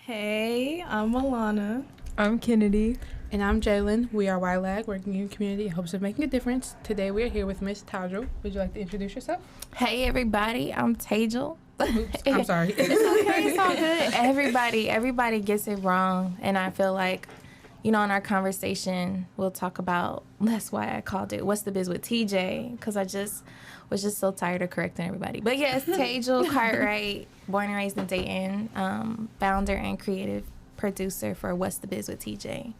Hey, I'm Alana. I'm Kennedy. And I'm Jalen. We are YLAG, working in community in hopes of making a difference. Today we are here with Miss Te'Jal. Would you like to introduce yourself? Hey everybody, I'm Te'Jal. Oops, I'm sorry. It's okay, it's all good. Everybody gets it wrong, and I feel like, in our conversation, we'll talk about. That's why I called it "What's the Biz with TJ?" Because I just was just so tired of correcting everybody. But yes, Te'Jal Cartwright, born and raised in Dayton, founder and creative producer for "What's the Biz with TJ?"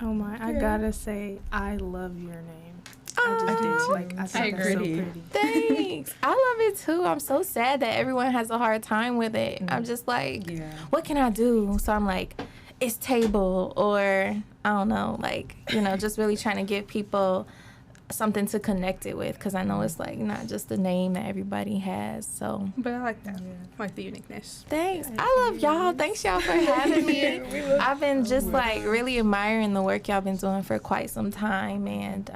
Oh my, I gotta say, I love your name. Oh, I think that's so pretty. Thanks. I love it too. I'm so sad that everyone has a hard time with it. I'm just like, what can I do? So I'm like, it's table, or I don't know, just really trying to give people something to connect it with, because I know it's like not just the name that everybody has. So, But I like that. I like the uniqueness. thanks. I love y'all. Thanks y'all for having me. I've been just really admiring the work y'all been doing for quite some time, and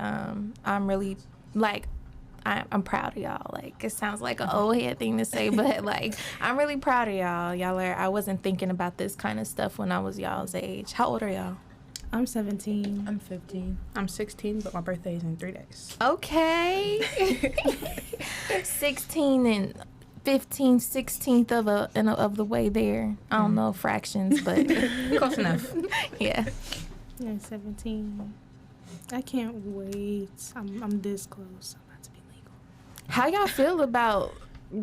I'm really I'm proud of y'all. Like, it sounds like an old head thing to say, but I'm really proud of y'all. I wasn't thinking about this kind of stuff when I was y'all's age. How old are y'all? I'm 17. I'm 15. I'm 16, but my birthday is in 3 days. Okay. 16 and 15, 16th of the way there. I don't know fractions, but Close enough. yeah. Yeah, 17. I can't wait. I'm this close. I'm about to be legal. How y'all feel about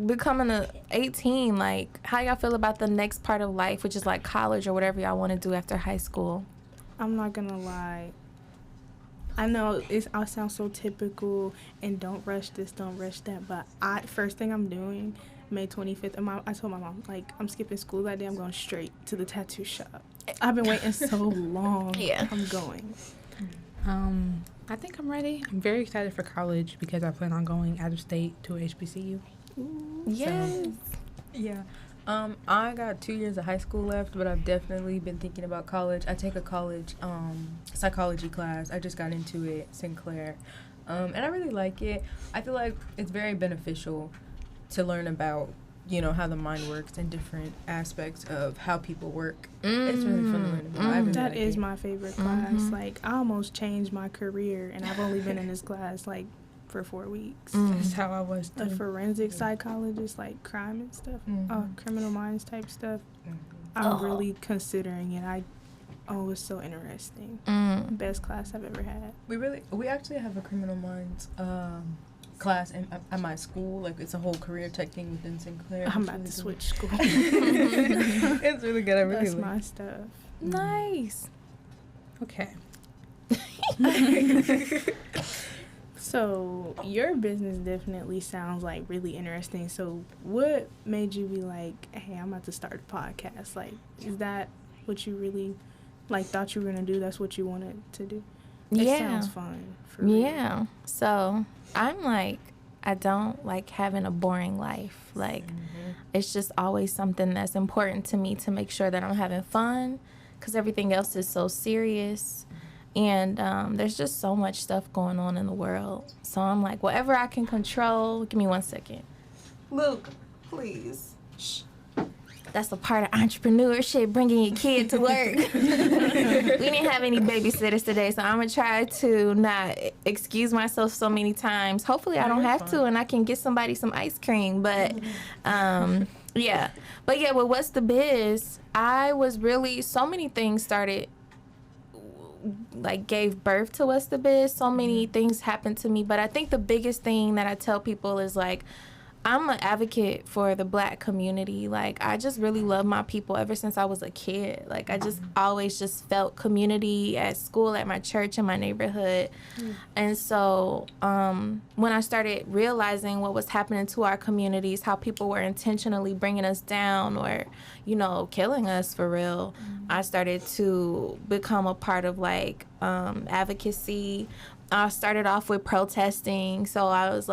becoming 18? How y'all feel about the next part of life, which is college or whatever y'all want to do after high school? I'm not gonna lie. I know I sound so typical and don't rush this, don't rush that, but first thing I'm doing, May 25th, I told my mom, I'm skipping school that day. I'm going straight to the tattoo shop. I've been waiting so long. Yeah. I'm going. I think I'm ready. I'm very excited for college because I plan on going out of state to a HBCU. Yes. Yeah. I got 2 years of high school left, but I've definitely been thinking about college. I take a college psychology class. I just got into it, Sinclair. And I really like it. I feel like it's very beneficial to learn about, how the mind works and different aspects of how people work. It's really fun to learn about. I really That like is it. my favorite class. I almost changed my career, and I've only been in this class for 4 weeks. That's how I was The too. forensic psychologist, crime and stuff, criminal minds type stuff. I'm really considering it. It's so interesting. Best class I've ever had. We actually have a criminal minds class at my school. It's a whole career tech thing within Sinclair. I'm about to switch school. It's really good. I really That's like my stuff. Nice. Okay. So your business definitely sounds really interesting. So what made you be hey, I'm about to start a podcast? Is that what you really thought you were gonna do? That's what you wanted to do? It sounds fun. For real. Yeah. So I'm I don't like having a boring life. It's just always something that's important to me to make sure that I'm having fun, because everything else is so serious. And there's just so much stuff going on in the world. So I'm whatever I can control. Give me 1 second. Luke, please. Shh. That's a part of entrepreneurship, bringing your kid to work. We didn't have any babysitters today, so I'm going to try to not excuse myself so many times. Hopefully I don't have to, and I can get somebody some ice cream. But, yeah. But, yeah, with What's the Biz, I was really, so many things started, gave birth to What's the Biz. So many things happened to me. But I think the biggest thing that I tell people is, I'm an advocate for the Black community. I just really love my people ever since I was a kid. I just always just felt community at school, at my church, in my neighborhood. And so when I started realizing what was happening to our communities, how people were intentionally bringing us down or, killing us for real, I started to become a part of advocacy. I started off with protesting, so I was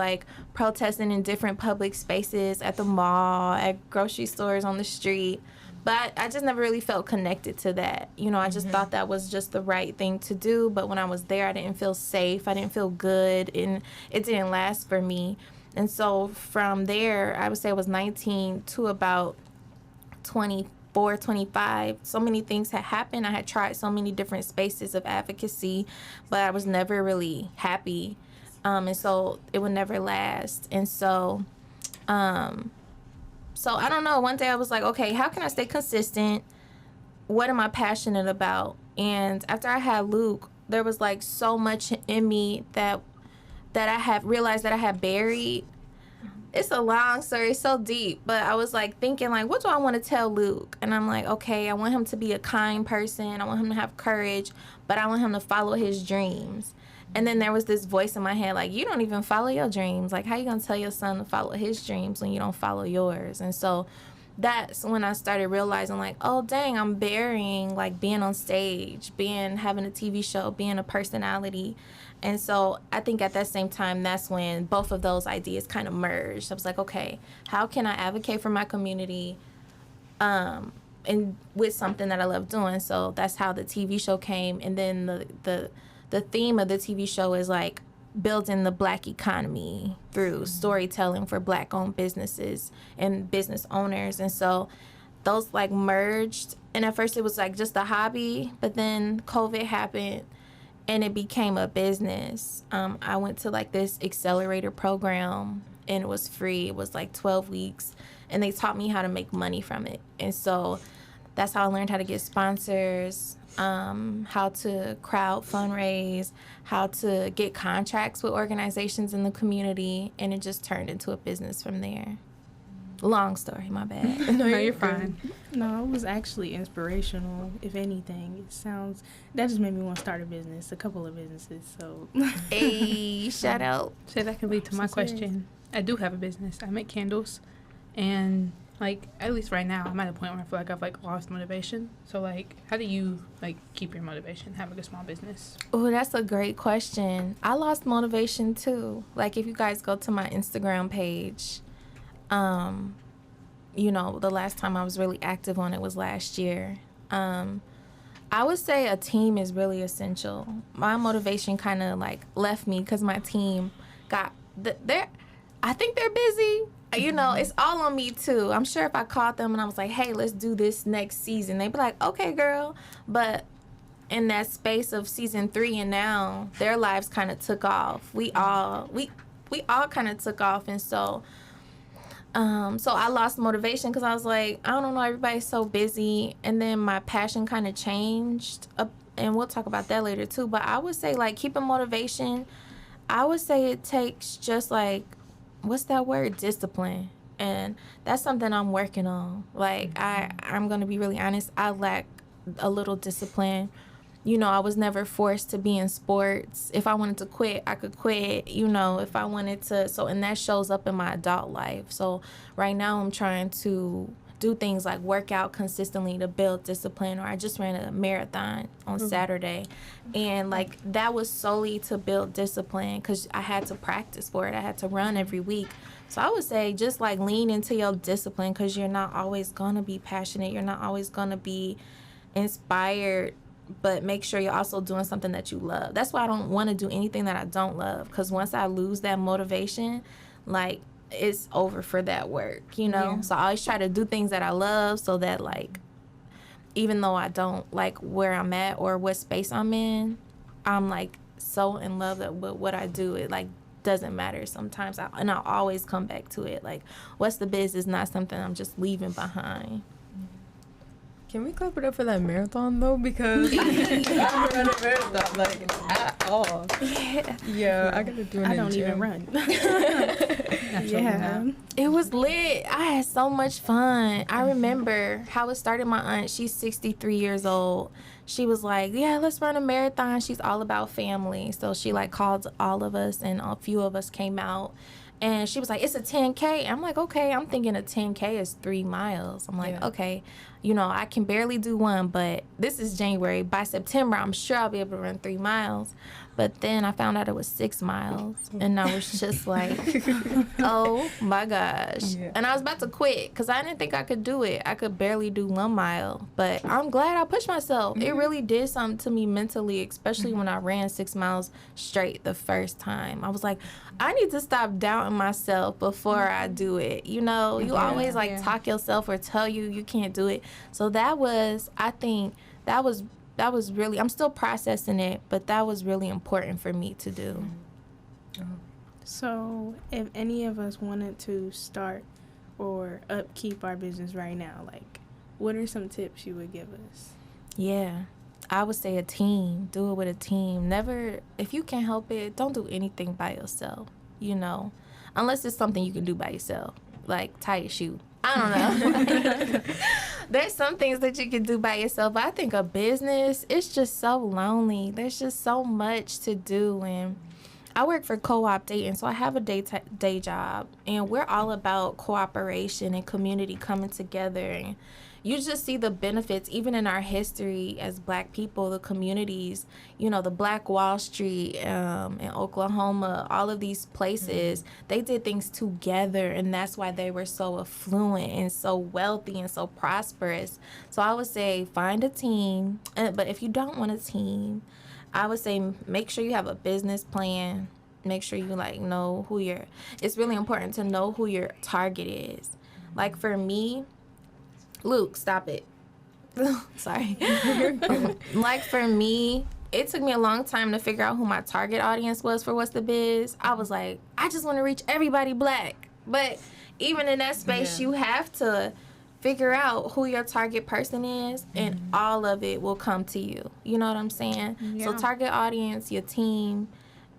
protesting in different public spaces, at the mall, at grocery stores, on the street. But I just never really felt connected to that. I just thought that was just the right thing to do. But when I was there, I didn't feel safe. I didn't feel good, and it didn't last for me. And so from there, I would say I was 19 to about 20, 25, so many things had happened. I had tried so many different spaces of advocacy, but I was never really happy. And so it would never last. And so I don't know. One day I was like, okay, how can I stay consistent? What am I passionate about? And after I had Luke, there was like so much in me that I had realized that I had buried. It's a long story, it's so deep, but I was like thinking like, what do I want to tell Luke? And I'm like, okay, I want him to be a kind person. I want him to have courage, but I want him to follow his dreams. And then there was this voice in my head like, you don't even follow your dreams. Like, how you gonna tell your son to follow his dreams when you don't follow yours? And so that's when I started realizing like, oh dang, I'm burying like being on stage, having a TV show, being a personality. And so I think at that same time, that's when both of those ideas kind of merged. I was like, okay, how can I advocate for my community and with something that I love doing? So that's how the TV show came. And then the theme of the TV show is like building the Black economy through storytelling for Black-owned businesses and business owners. And so those like merged. And at first it was like just a hobby, but then COVID happened and it became a business. I went to like this accelerator program and it was free. It was like 12 weeks and they taught me how to make money from it. And so that's how I learned how to get sponsors, how to crowd fundraise, how to get contracts with organizations in the community, and it just turned into a business from there. Long story, my bad. No, you're fine. No, it was actually inspirational, if anything. That just made me want to start a couple of businesses, so. Hey, shout out. So that can lead to my question. I do have a business. I make candles, and like, at least right now, I'm at a point where I feel like I've like lost motivation. So like, how do you like keep your motivation having a small business? Oh, that's a great question. I lost motivation too. Like, if you guys go to my Instagram page, you know, the last time I was really active on it was last year. I would say a team is really essential. My motivation kind of like left me because my team I think they're busy. You know, it's all on me too. I'm sure if I called them and I was like, hey, let's do this next season, they'd be like, okay, girl. But in that space of season 3 and now, their lives kind of took off. We all kind of took off. And so I lost motivation because I was like, I don't know, everybody's so busy. And then my passion kind of changed. And we'll talk about that later too. But I would say like keeping motivation, I would say it takes just like, what's that word? Discipline. And that's something I'm working on. Like, I'm going to be really honest. I lack a little discipline. You know, I was never forced to be in sports. If I wanted to quit, I could quit, you know, if I wanted to. So, and that shows up in my adult life. So right now I'm trying to do things like work out consistently to build discipline. Or I just ran a marathon on Saturday. And like that was solely to build discipline because I had to practice for it. I had to run every week. So I would say just like lean into your discipline because you're not always going to be passionate. You're not always going to be inspired, but make sure you're also doing something that you love. That's why I don't want to do anything that I don't love because once I lose that motivation, like it's over for that work, you know? Yeah. So I always try to do things that I love so that like even though I don't like where I'm at or what space I'm in, I'm like so in love with what I do. It like doesn't matter sometimes. I'll always come back to it. Like, what's the biz is not something I'm just leaving behind. Can we clap it up for that marathon though? Because I haven't run a marathon like at all. Yeah, I gotta do it. I don't even run. Yeah, it was lit. I had so much fun. I remember how it started. My aunt, she's 63 years old. She was like, yeah, let's run a marathon. She's all about family. So she like called all of us and a few of us came out. And she was like, it's a 10K. I'm like, okay. I'm thinking a 10K is 3 miles. I'm like, okay, you know, I can barely do one, but this is January. By September, I'm sure I'll be able to run 3 miles. But then I found out it was 6 miles, and I was just like, oh my gosh. Yeah. And I was about to quit because I didn't think I could do it. I could barely do 1 mile, but I'm glad I pushed myself. It really did something to me mentally, especially when I ran 6 miles straight the first time. I was like, I need to stop doubting myself before I do it. You know, you always like talk yourself or tell you can't do it. So that was, I think, that was really, I'm still processing it, but that was really important for me to do. So if any of us wanted to start or upkeep our business right now, like, what are some tips you would give us? Yeah, I would say a team. Do it with a team. Never, if you can't help it, don't do anything by yourself, you know, unless it's something you can do by yourself, like tie your shoe. I don't know. There's some things that you can do by yourself, but I think a business, it's just so lonely. There's just so much to do. And I work for Co-op Dayton, so I have a day job, and we're all about cooperation and community coming together. And you just see the benefits, even in our history as Black people, the communities, you know, the Black Wall Street in Oklahoma, all of these places, they did things together, and that's why they were so affluent and so wealthy and so prosperous. So I would say find a team, but if you don't want a team, I would say make sure you have a business plan. Make sure you know who it's really important to know who your target is. Like for me, Luke, stop it. Sorry. Like for me, it took me a long time to figure out who my target audience was for What's the Biz. I was like, I just want to reach everybody Black. But even in that space, you have to figure out who your target person is, and all of it will come to you. You know what I'm saying? Yeah. So target audience, your team,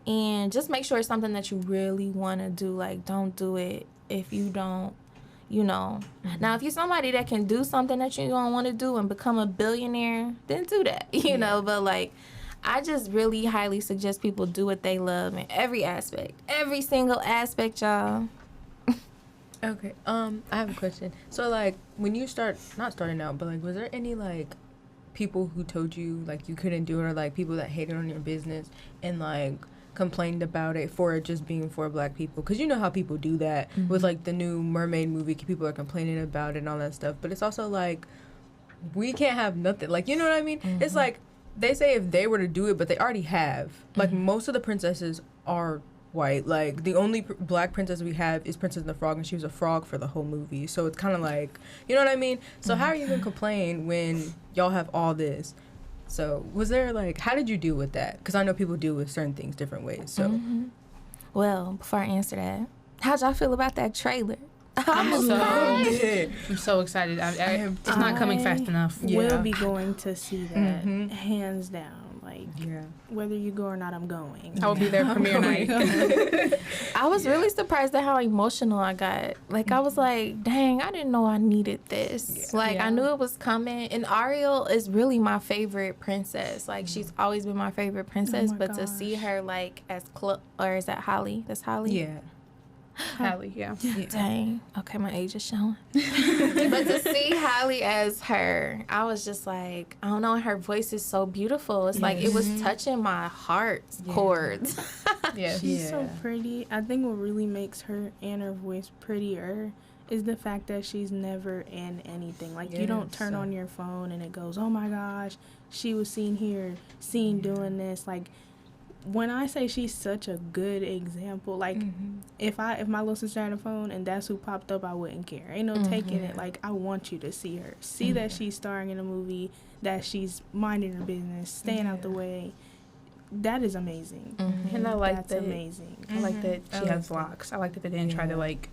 and just make sure it's something that you really want to do. Like, don't do it if you don't, you know. Now, if you're somebody that can do something that you don't want to do and become a billionaire, then do that, you know. But, like, I just really highly suggest people do what they love in every aspect. Every single aspect, y'all. Okay. I have a question. So, like, when you not starting out, but, like, was there any, like, people who told you, like, you couldn't do it, or, like, people that hated on your business and, like, complained about it for it just being for Black people? Because you know how people do that with, like, the new Mermaid movie. People are complaining about it and all that stuff. But it's also, like, we can't have nothing. Like, you know what I mean? It's, like, they say if they were to do it, but they already have. Like, most of the princesses are white. Like, the only Black princess we have is Princess and the Frog, and she was a frog for the whole movie. So it's kind of like, you know what I mean? So how are you going to complain when y'all have all this? So was there, like, how did you deal with that? Because I know people deal with certain things different ways. So Well, before I answer that, how'd y'all feel about that trailer? I'm so excited. It's not coming fast enough. We'll be going to see that, hands down. Like, yeah, whether you go or not, I'm going. I will be there premiere night. I was really surprised at how emotional I got. Like, I was like, dang, I didn't know I needed this. Yeah. Like, I knew it was coming. And Ariel is really my favorite princess. Like, she's always been my favorite princess. my But to see her, like, as or is that Holly? That's Holly? yeah. Hallie, yeah. Dang. Okay, my age is showing. But to see Holly as her, I was just like, I don't know, her voice is so beautiful. It's like, it was touching my heart's chords. Yeah. She's so pretty. I think what really makes her and her voice prettier is the fact that she's never in anything. Like, you don't turn on your phone and it goes, oh my gosh, she was seen here, seen doing this. Like, when I say she's such a good example, like, if my little sister had a phone and that's who popped up, I wouldn't care. Ain't no taking it. Like, I want you to see her. See that she's starring in a movie, that she's minding her business, staying out the way. That is amazing. And I like That's that. amazing. I like that she has locks. I like that they didn't try to, like,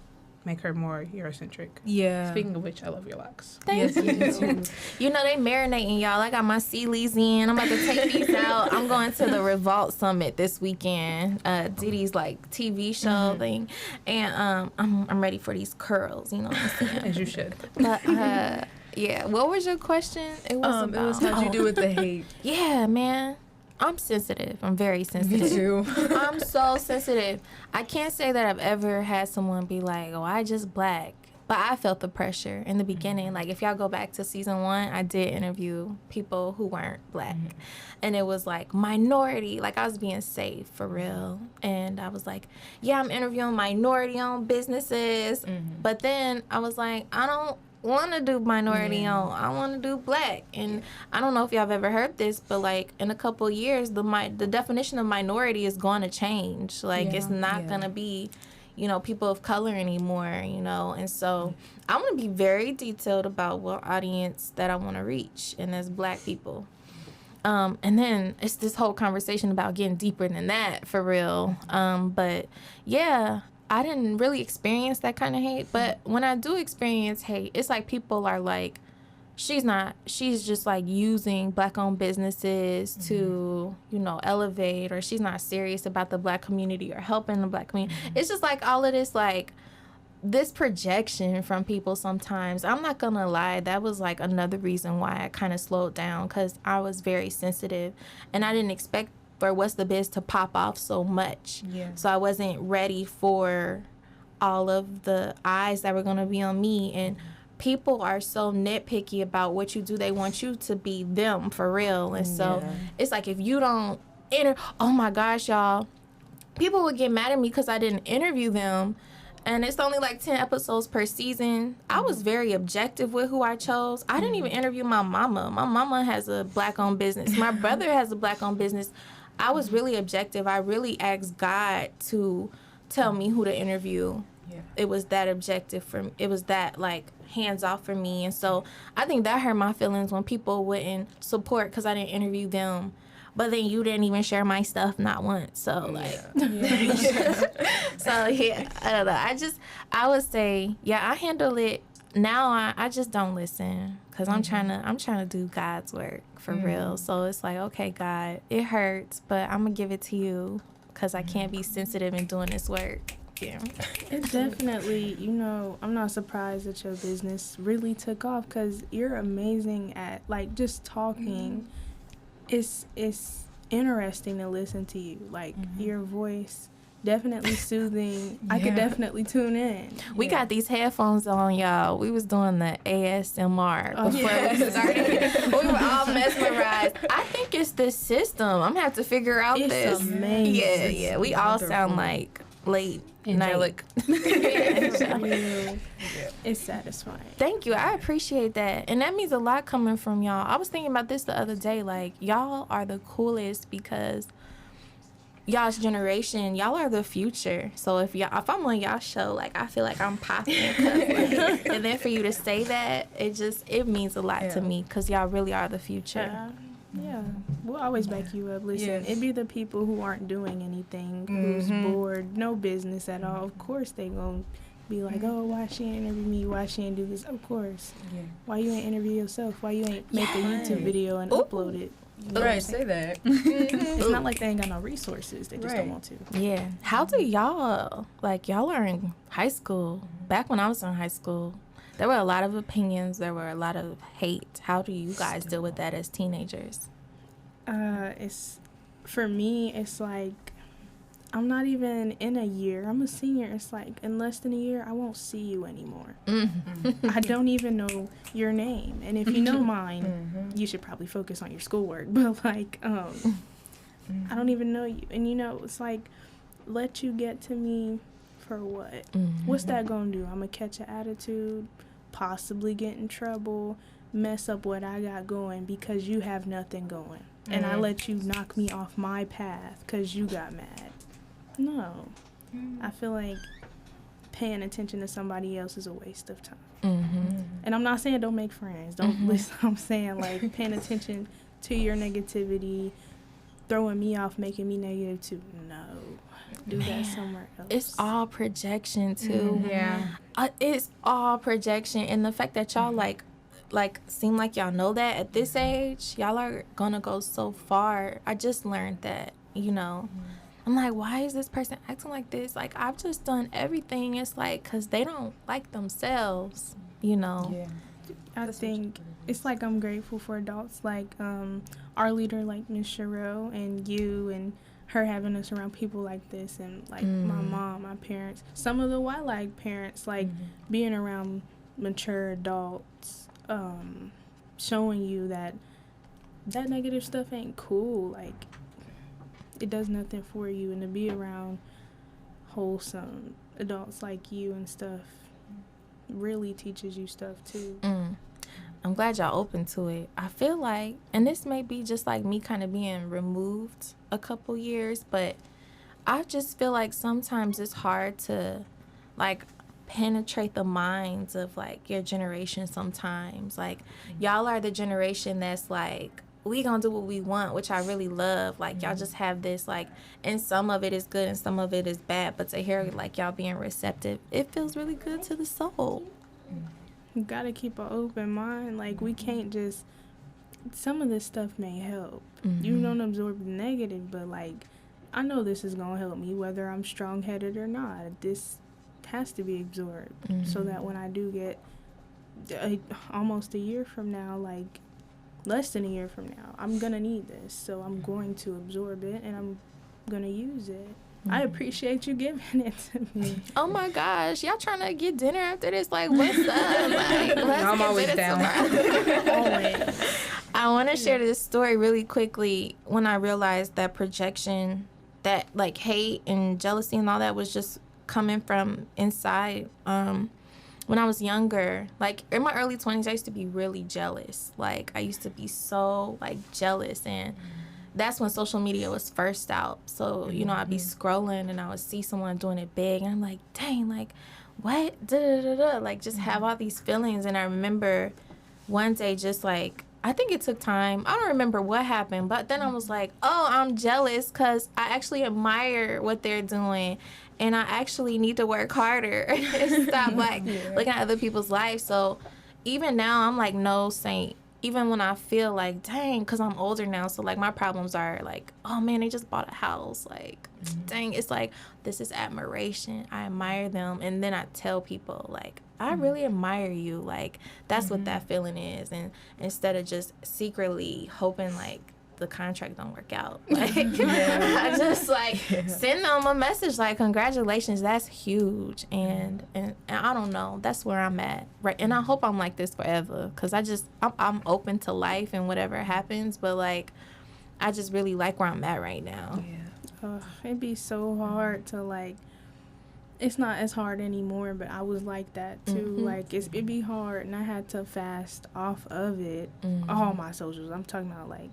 make her more Eurocentric. Yeah. Speaking of which, I love your locks. Thank you. You know, they marinating, y'all. I got my Sealy's in. I'm about to take these out. I'm going to the Revolt Summit this weekend. Diddy's, like, TV show thing. And I'm ready for these curls, you know what I'm saying? As you should. But, yeah. What was your question? It was how'd you do with the hate? Yeah, man. I'm sensitive. I'm very sensitive. Me too. I'm so sensitive. I can't say that I've ever had someone be like, oh, I just Black. But I felt the pressure in the beginning. Like, if y'all go back to season 1, I did interview people who weren't black. And it was, like, minority. Like, I was being safe, for real. And I was like, yeah, I'm interviewing minority-owned businesses. But then I was like, I don't want to do minority-owned. I want to do black. And I don't know if y'all have ever heard this, but, like, in a couple of years, the definition of minority is going to change. Like, it's not going to be, you know, people of color anymore, you know. And so I want to be very detailed about what audience that I want to reach, and that's black people. And then it's this whole conversation about getting deeper than that, for real. But, yeah, I didn't really experience that kind of hate. But when I do experience hate, it's like people are like, she's just like using black-owned businesses to, you know, elevate, or she's not serious about the black community or helping the black community. It's just like all of this, like, this projection from people sometimes. I'm not gonna lie, that was like another reason why I kind of slowed down, because I was very sensitive and I didn't expect for What's the Biz to pop off so much. So I wasn't ready for all of the eyes that were gonna be on me. And people are so nitpicky about what you do. They want you to be them, for real. And so it's like, if you don't oh my gosh, y'all, people would get mad at me because I didn't interview them. And it's only like 10 episodes per season. I was very objective with who I chose. I didn't even interview my mama. My mama has a black-owned business. My brother has a black-owned business. I was really objective. I really asked God to tell me who to interview. It was that objective for me. It was that, like, hands off for me. And so I think that hurt my feelings when people wouldn't support because I didn't interview them. But then you didn't even share my stuff, not once. So, like, so, yeah, I don't know. I would say, yeah, I handle it. Now I just don't listen, because I'm trying to do God's work, for real. So it's like, okay, God, it hurts, but I'm going to give it to you, because I can't be sensitive in doing this work. Yeah. It definitely, you know, I'm not surprised that your business really took off, because you're amazing at, like, just talking. It's interesting to listen to you. Like, your voice, definitely soothing. I could definitely tune in. We got these headphones on, y'all. We was doing the ASMR before we started. We were all mesmerized. I think it's the system. I'm going to have to figure out it's amazing. Yeah. We all sound like late angelic. It's satisfying. Thank you. I appreciate that. And that means a lot coming from y'all. I was thinking about this the other day. Like, y'all are the coolest, because y'all's generation, y'all are the future. So if I'm on y'all show, like, I feel like I'm popping. Like, and then for you to say that, it means a lot to me, because y'all really are the future. Yeah, we'll always back you up. Listen, it'd be the people who aren't doing anything, who's bored, no business at all. Of course they gonna be like, oh, why she ain't interview me? Why she ain't do this? Of course. Why you ain't interview yourself? Why you ain't make a YouTube video and upload it? Right, say that. It's not like they ain't got no resources. They just don't want to. Yeah. How do y'all are in high school. Back when I was in high school, there were a lot of opinions. There were a lot of hate. How do you guys deal with that as teenagers? For me, it's like, I'm not even in a year. I'm a senior. It's like, in less than a year, I won't see you anymore. I don't even know your name. And if you know mine, you should probably focus on your schoolwork. But, like, I don't even know you. And, you know, it's like, let you get to me for what? What's that going to do? I'm going to catch an attitude, possibly get in trouble, mess up what I got going because you have nothing going. And I let you knock me off my path because you got mad. No. I feel like paying attention to somebody else is a waste of time. And I'm not saying don't make friends. Don't listen. I'm saying, like, paying attention to your negativity, throwing me off, making me negative too. No. Do that somewhere else. It's all projection too. It's all projection. And the fact that y'all like seem like y'all know that at this age, y'all are gonna go so far. I just learned that, you know. I'm like, why is this person acting like this? Like, I've just done everything. It's like, because they don't like themselves, you know. I think it's like, I'm grateful for adults like our leader, like Miss Sherrill, and you, and her having us around people like this, and like my mom, my parents, some of the YLAG parents, like being around mature adults, showing you that negative stuff ain't cool, like it does nothing for you, and to be around wholesome adults like you and stuff really teaches you stuff too. I'm glad y'all open to it. I feel like, and this may be just like me kind of being removed a couple years, but I just feel like sometimes it's hard to like penetrate the minds of like your generation sometimes. Like y'all are the generation that's like, we gonna do what we want, which I really love. Like y'all just have this like, and some of it is good and some of it is bad, but to hear like y'all being receptive, it feels really good to the soul. You gotta keep an open mind. Like, we can't just, some of this stuff may help. You don't absorb the negative, but like, I know this is gonna help me whether I'm strong-headed or not. This has to be absorbed so that when I do get almost a year from now, like less than a year from now, I'm gonna need this. So I'm going to absorb it and I'm gonna use it. I appreciate you giving it to me. Oh my gosh, y'all trying to get dinner after this? Like, what's up? Like, let's I'm get always dinner down. tomorrow. Always. I want to share this story really quickly. When I realized that projection, that like hate and jealousy and all that was just coming from inside. When I was younger, like in my early 20s, I used to be really jealous. Like I used to be so like jealous, and that's when social media was first out. So, you know, I'd be scrolling and I would see someone doing it big and I'm like, dang, like, what? Da-da-da-da. Like, just have all these feelings. And I remember one day just like, I think it took time. I don't remember what happened, but then I was like, oh, I'm jealous because I actually admire what they're doing and I actually need to work harder and stop like looking at other people's lives. So even now I'm like no saint. Even when I feel like, dang, because I'm older now, so, like, my problems are, like, oh, man, they just bought a house. Like, dang, it's like, this is admiration. I admire them. And then I tell people, like, I really admire you. Like, that's what that feeling is. And instead of just secretly hoping, like, the contract don't work out. Like, I just, like, send them a message, like, congratulations, that's huge. And I don't know, that's where I'm at. Right. And I hope I'm like this forever, because I'm open to life and whatever happens, but, like, I just really like where I'm at right now. It'd be so hard to, like, it's not as hard anymore, but I was like that, too. Like, it'd be hard, and I had to fast off of it, all my socials. I'm talking about, like,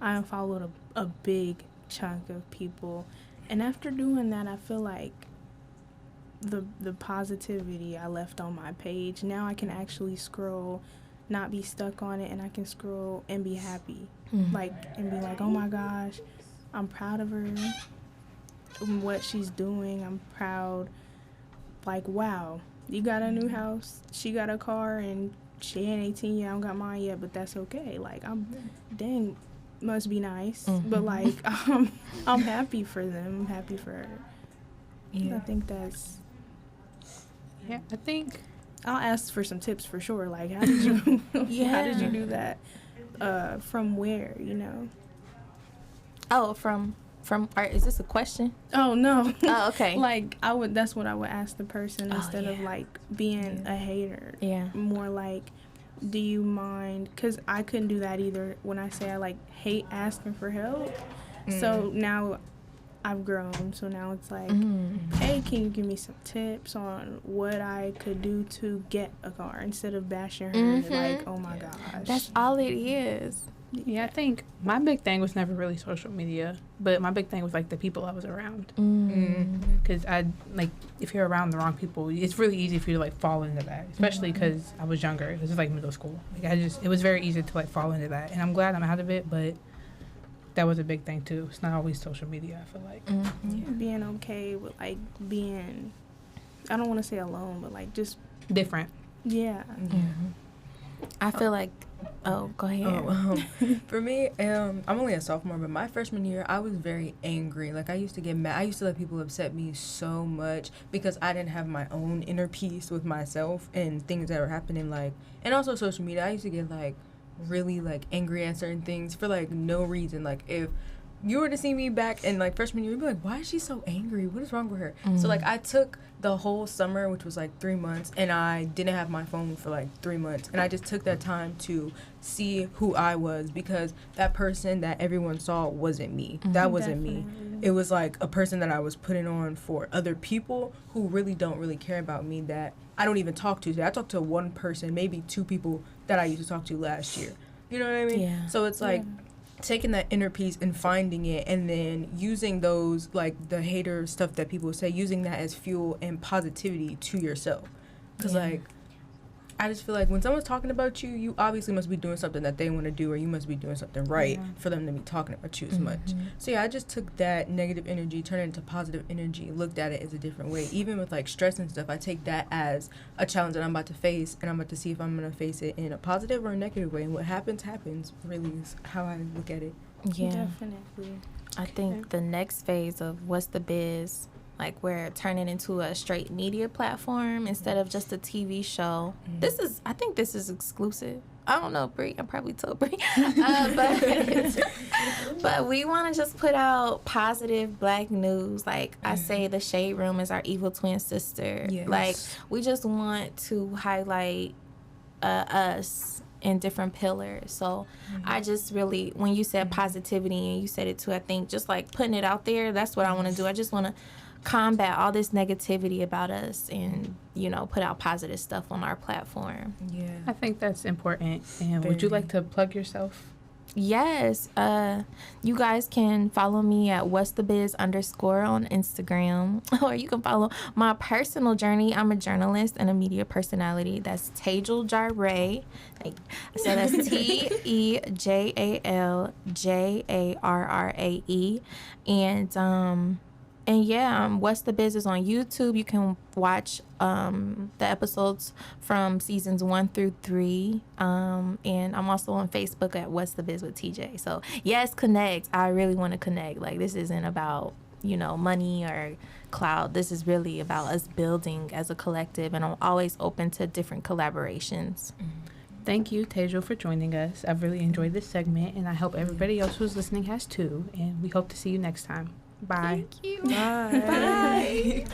I unfollowed a big chunk of people, and after doing that, I feel like the positivity I left on my page, now I can actually scroll, not be stuck on it, and I can scroll and be happy, like, and be like, oh my gosh, I'm proud of her, what she's doing, I'm proud, like, wow, you got a new house, she got a car, and she ain't 18 yet, I don't got mine yet, but that's okay, like, dang, must be nice, but like I'm happy for them. I'm happy for her. I think that's. Yeah, I think I'll ask for some tips for sure. Like, how did you? How did you do that? From where? You know. Oh, from art. Is this a question? Oh no. Oh, okay. Like that's what I would ask the person instead of like being a hater. Yeah. More like, do you mind? Because I couldn't do that either when I say I, like, hate asking for help. So now I've grown. So now it's like, hey, can you give me some tips on what I could do to get a car instead of bashing her like, oh, my gosh. That's all it is. Yeah, I think my big thing was never really social media, but my big thing was, like, the people I was around. Because like, if you're around the wrong people, it's really easy for you to, like, fall into that, especially because I was younger. This is, like, middle school. Like, it was very easy to, like, fall into that. And I'm glad I'm out of it, but that was a big thing, too. It's not always social media, I feel like. Being okay with, like, being, I don't want to say alone, but, like, just. Different. Yeah. I feel like, oh, go ahead. For me, I'm only a sophomore, but my freshman year, I was very angry. Like, I used to get mad. I used to let people upset me so much because I didn't have my own inner peace with myself and things that were happening, like, and also social media. I used to get, like, really, like, angry at certain things for, like, no reason. Like, if you were to see me back in like freshman year, you'd be like, why is she so angry? What is wrong with her? So like I took the whole summer, which was like 3 months, and I didn't have my phone for like 3 months, and I just took that time to see who I was, because that person that everyone saw wasn't me. That wasn't me. It was like a person that I was putting on for other people who really don't really care about me, that I don't even talk to today. I talked to one person, maybe 2 people that I used to talk to last year. You know what I mean? Yeah. So it's like taking that inner peace and finding it, and then using those, like the hater stuff that people say, using that as fuel and positivity to yourself. Because like, I just feel like when someone's talking about you, you obviously must be doing something that they want to do, or you must be doing something right for them to be talking about you as much. So yeah, I just took that negative energy, turned it into positive energy, looked at it as a different way. Even with like stress and stuff, I take that as a challenge that I'm about to face, and I'm about to see if I'm going to face it in a positive or a negative way. And what happens, happens, really is how I look at it. Yeah. Definitely. I think the next phase of What's the Biz, like we're turning into a straight media platform instead of just a TV show. I think this is exclusive. I don't know, Brie. I probably told Brie. But we want to just put out positive Black news. Like I say, the Shade Room is our evil twin sister. Yes. Like we just want to highlight us in different pillars. So I just really, when you said positivity, and you said it too, I think just like putting it out there, that's what I want to do. I just want to combat all this negativity about us and, you know, put out positive stuff on our platform. Yeah. I think that's important. And would you like to plug yourself? Yes. You guys can follow me at what'sthebiz_ on Instagram, or you can follow my personal journey. I'm a journalist and a media personality. That's Te'Jal Cartwright. So that's TEJALJARRRAE. And yeah, What's the Biz is on YouTube. You can watch the episodes from seasons 1 through 3. And I'm also on Facebook at What's the Biz with TJ. So yes, connect. I really want to connect. Like, this isn't about, you know, money or clout. This is really about us building as a collective. And I'm always open to different collaborations. Thank you, Te'Jal, for joining us. I've really enjoyed this segment, and I hope everybody else who's listening has too. And we hope to see you next time. Bye. Thank you. Bye. Bye.